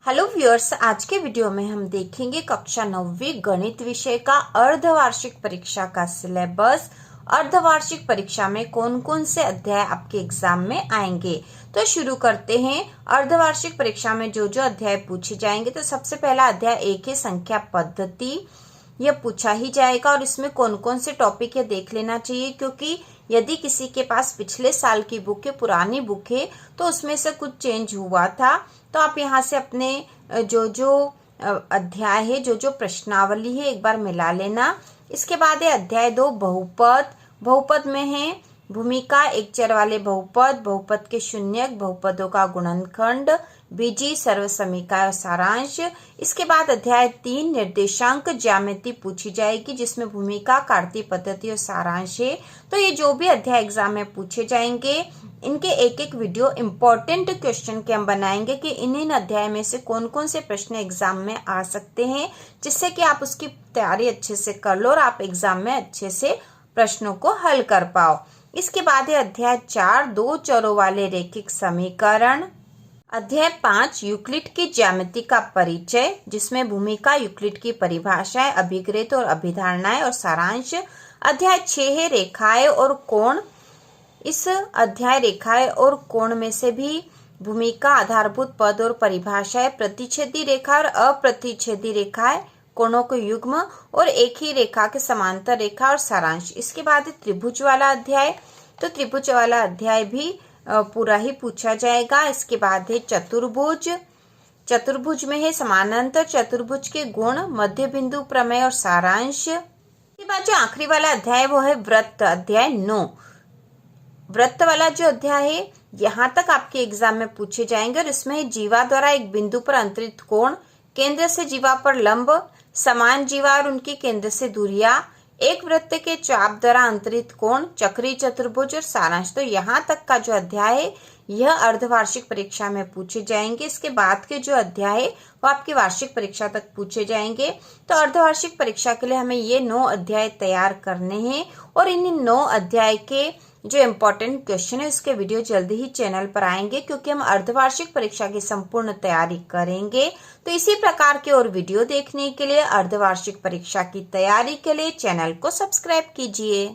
Hello viewers, आज के video में हम देखेंगे कक्षा 9वीं गणित विषय का अर्धवार्षिक परीक्षा का सिलेबस। अर्धवार्षिक परीक्षा में कौन कौन से अध्याय आपके एग्जाम में आएंगे। तो शुरू करते हैं। अर्धवार्षिक परीक्षा में जो जो अध्याय पूछे जाएंगे, तो सबसे पहला अध्याय एक है संख्या पद्धति। यह पूछा ही जाएगा और इसमें कौन कौन से टॉपिक है देख लेना चाहिए, क्योंकि यदि किसी के पास पिछले साल की बुक है, पुरानी बुक है, तो उसमें से कुछ चेंज हुआ था, तो आप यहाँ से अपने जो जो अध्याय है, जो जो प्रश्नावली है, एक बार मिला लेना। इसके बाद है अध्याय 2 बहुपद। बहुपद में है भूमिका, एक चर वाले बहुपद, बहुपद के शून्यक, बहुपदों का गुणनखंड, बीजी, सर्वसमीका और सारांश। इसके बाद अध्याय 3 निर्देशांक ज्यामिति पूछी जाएगी, जिसमें भूमिका, कार्तीय पद्धति और सारांश है। तो ये जो भी अध्याय एग्जाम में पूछे जाएंगे, इनके एक एक वीडियो इंपॉर्टेंट क्वेश्चन के हम बनाएंगे कि इन अध्याय में से कौन कौन से प्रश्न एग्जाम में आ सकते हैं, जिससे कि आप उसकी तैयारी अच्छे से कर लो और आप एग्जाम में अच्छे से प्रश्नों को हल कर पाओ। इसके बाद है अध्याय 4 दो चरों वाले रैखिक समीकरण। अध्याय 5 यूक्लिड की ज्यामिति का परिचय, जिसमें भूमिका, यूक्लिड की परिभाषाएं, अभिग्रहित और अभिधारणाएं और सारांश। अध्याय 6 है रेखाएं और कोण। इस अध्याय रेखाएं और कोण में से भी भूमिका, आधारभूत पद और परिभाषाएं, प्रतिच्छेदी रेखा और अप्रतिच्छेदी रेखाएं, कोणों के युग्म और एक ही रेखा के समांतर रेखा और सारांश। इसके बाद त्रिभुज वाला अध्याय, तो त्रिभुज वाला अध्याय भी पूरा ही पूछा जाएगा। इसके बाद है चतुर्भुज। चतुर्भुज में है समानांतर चतुर्भुज के गुण, मध्य बिंदु प्रमेय और सारांश। इसके बाद जो आखिरी वाला अध्याय वो है वृत्त, अध्याय 9। वृत्त वाला जो अध्याय है, यहाँ तक आपके एग्जाम में पूछे जाएंगे और इसमें जीवा द्वारा एक बिंदु पर अंतरित कोण, केंद्र से जीवा पर लंब, समान जीवा और उनकी केंद्र से दूरियां, एक वृत्त के चाप द्वारा अंतरित कोण, चक्रीय चतुर्भुज और सारांश। तो यहाँ तक का जो अध्याय है, यह अर्धवार्षिक परीक्षा में पूछे जाएंगे। इसके बाद के जो अध्याय है वो आपकी वार्षिक परीक्षा तक पूछे जाएंगे। तो अर्धवार्षिक परीक्षा के लिए हमें ये 9 अध्याय तैयार करने हैं और इन 9 अध्याय के जो इम्पोर्टेंट क्वेश्चन है उसके वीडियो जल्दी ही चैनल पर आएंगे, क्योंकि हम अर्धवार्षिक परीक्षा की संपूर्ण तैयारी करेंगे। तो इसी प्रकार के और वीडियो देखने के लिए, अर्धवार्षिक परीक्षा की तैयारी के लिए चैनल को सब्सक्राइब कीजिए।